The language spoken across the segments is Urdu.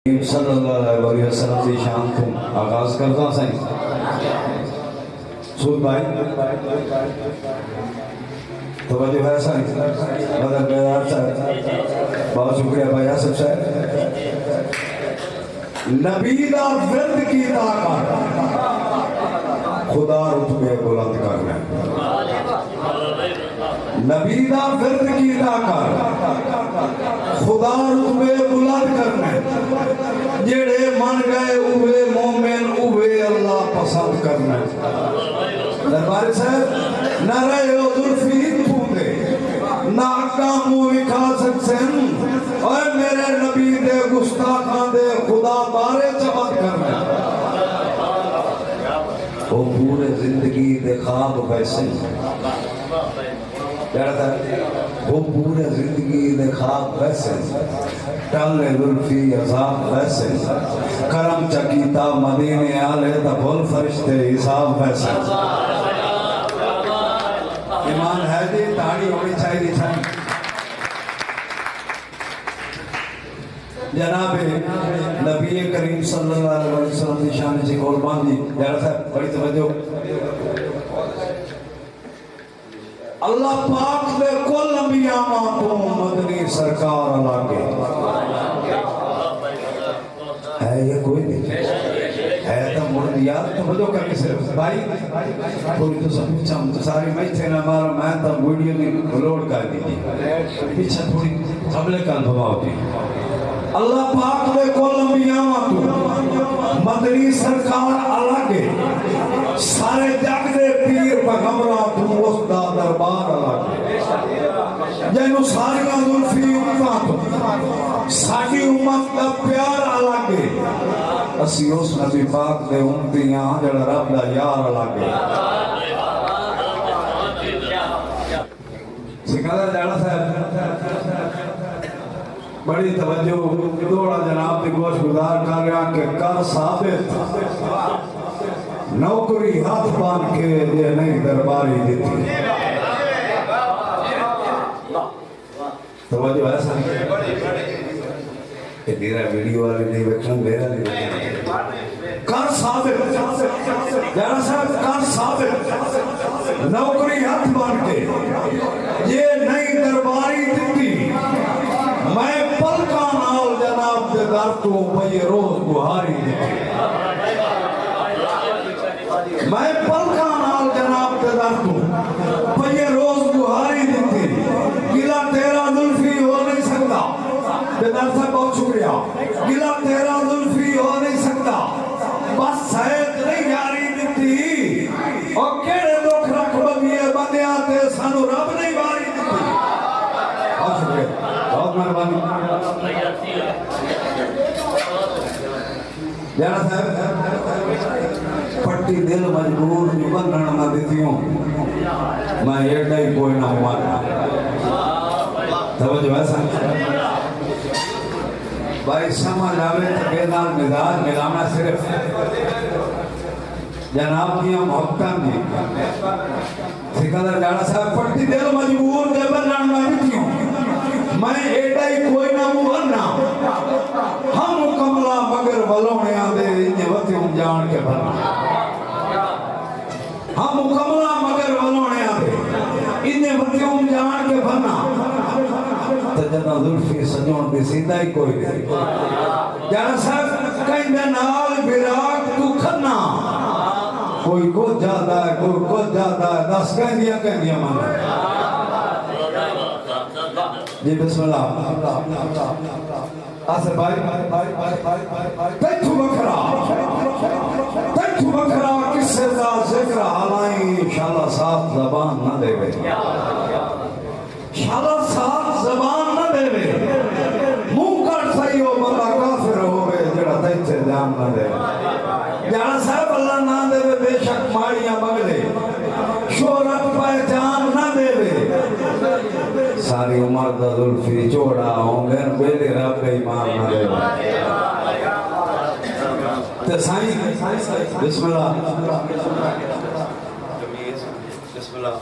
صلی اللہ علیہ وسلم کی شان کو آغاز کرتا سائیں سود بھائی توجہ ہے سائیں مدد بیدار صاحب بہت شکریہ بھائی آصف صاحب نبی دا ورد کی طاقت خدا رتبے بلند کرنا نبی دا ورد کی طاقت خدا رتبے بلند کرنا جڑے من گئے اوے مومن اوے اللہ پسند کرنا دربار صاحب نہ رہے ہو ظلفی پھوندے نہ اکامو وکھا سکسن اور میرے نبی دے گستاخان دے خدا بارے چمت کرنا وہ پورے زندگی دے خواب پیسے وہ پورے زندگی دے خواب پیسے ٹالے ظلفی عذاب پیسے کرم چکیتا مدینے آلے تا بھول فرشتے حساب پیسے ایمان ہے جی تاڑی ہونی چاہیے جناب نبی کریم صلی اللہ علیہ وسلم کی شان سے قربان دی جارہ صاحب بڑی توجہ اللہ پاک دے کل انبیاء تو مدنی سرکار اللہ کے ہے یہ کوئی نہیں ہے تو مرد یاد توجہ کر کے صرف بھائی کوئی تو سب پچھا ساری میں تھے نا مارا میں تا ویڈیو میں لوڈ کر دیجیے پیچھا تھوڑی قبل کل بھواؤ دی اللہ پاک دے کل انبیاء تو مدنی سرکار اللہ کے سارے جگ دے پیر پیغمبراں تو اس دا دربار اللہ کے جنوں ساریاں ظلفی امتاں تو ساڈی امت دا پیار اللہ کے اسی اس نبی پاک دے امتیاں جڑا رب دا یار اللہ کے سکندر جاڑا صاحب بڑی توجہ دوڑا جناب کی گوش گزار کر رہا کہ کر ثابت نوکری ہاتھ بان کے یہ نہیں درباری دیتی توجہ ایسا کہ دیرہ ویڈیو والی نہیں بکشن دیرہ نہیں بکشن کر ثابت جانا صاحب کر ثابت نوکری ہاتھ بان کے یہ نہیں درباری دیتی میں پلکا نال جناب دے در تو بھئی روز گوھاری دیتی میں پلکا نال جناب دے در تو بھئی روز گوھاری دیتی گلہ تیرا ظلفی ہو نہیں سکتا دے در سے بہت شکریہ گلہ تیرا ظلفی ہو نہیں سکتا بس سید نہیں جاری دیتی اور کیڑے دکھ رکھ بگیے بندے آتے سانو رب نہیں باری دیتی بہت شکریہ بہت مہربانی جانا صاحب پٹی دل مجبور بننا نہ دیتی ہوں میں یہ نہیں کوئی نہ ہوا توجہ ایسا بھائی سمجھ آوے بیدار مزاج ملانا صرف جناب کیا محبتاں دی سکندر جانا صاحب پٹی دل مجبور دے بننا نہ دیتی ہوں میں ایڈا ہی کوئی نہ مورنا ہم مکملہ مگر بلونے آدھے انہیں وقتی ہم جان کے بھرنا ہم مکملہ مگر بلونے آدھے انہیں وقتی ہم جان کے بھرنا تجنہ ظلفی سجون بھی سیدھا ہی کوئی نہیں جانا صاحب کہیں دے نال براق تو کھنا کوئی کو جاتا ہے کوئی کو جاتا ہے دس کہیں دیا مانا جی بسم اللہ آسے بھائی تیتھو بکرا کس سے دا ذکر حالائیں انشاءاللہ ساتھ زبان نہ دے بے انشاءاللہ ساتھ زبان نہ دے بے منہ کر صحیح ہو بندہ کافر ہو بے جڑا تیتھے جان نہ دے جہاں صاحب اللہ نہ دے بے شک ماریاں مگلے شہرت پہچان نہ دے بے ساری عمر دا ظلفی چوڑا ہوں گے بیلے رب ایمان نہ دے تو سائیں بسم اللہ بسم اللہ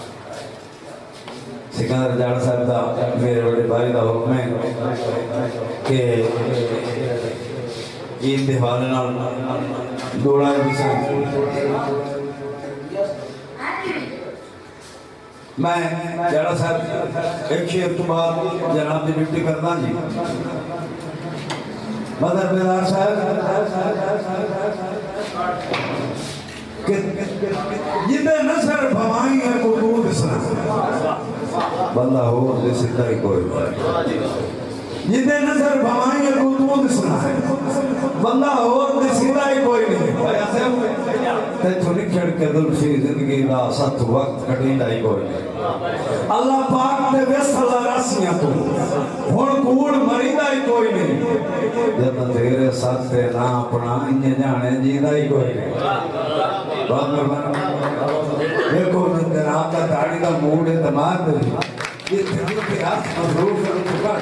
سکندر جاڑا صاحب دا میرے بڑے بھائی دا حکم ہے کہ عید دے حوالے نال دوڑا ہے میں جڑا صاحب ایک شعر تو بعد جناب دی ڈیوٹی کرنا جی مدر بیدار صاحب جدے نصر بھوائیں ہے کو دودھ سنا بندہ ہو دے سکتا ہی کوئی جدے نظر بھوائیں ہے کو دودھ سنا ہے بندہ ہو دے سکتا ہی کوئی نہیں تے تو نکھڑ کے دل فی زندگی دا ست وقت کٹی دائی کوئی نہیں اللہ پاک دے ویسل راسیاں تو ہون کوڑ مریدہ ہی کوئی نہیں جب تیرے ساتھ تے نا اپنا انجے جانے جیدہ ہی کوئی نہیں بہت مرمانا دیکھو نندر آقا داڑی دا موڑے دماغ دے یہ تھنی کے ہاتھ مضروف ہے چکا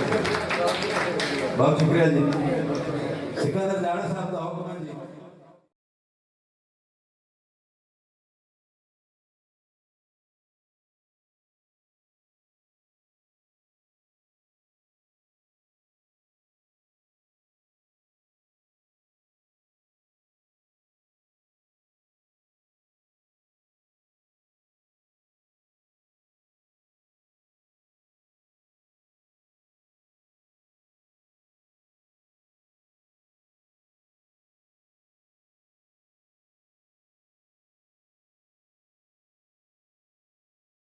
بہت شکریہ جی سکندر جانے صاحب دا حکم ہے جی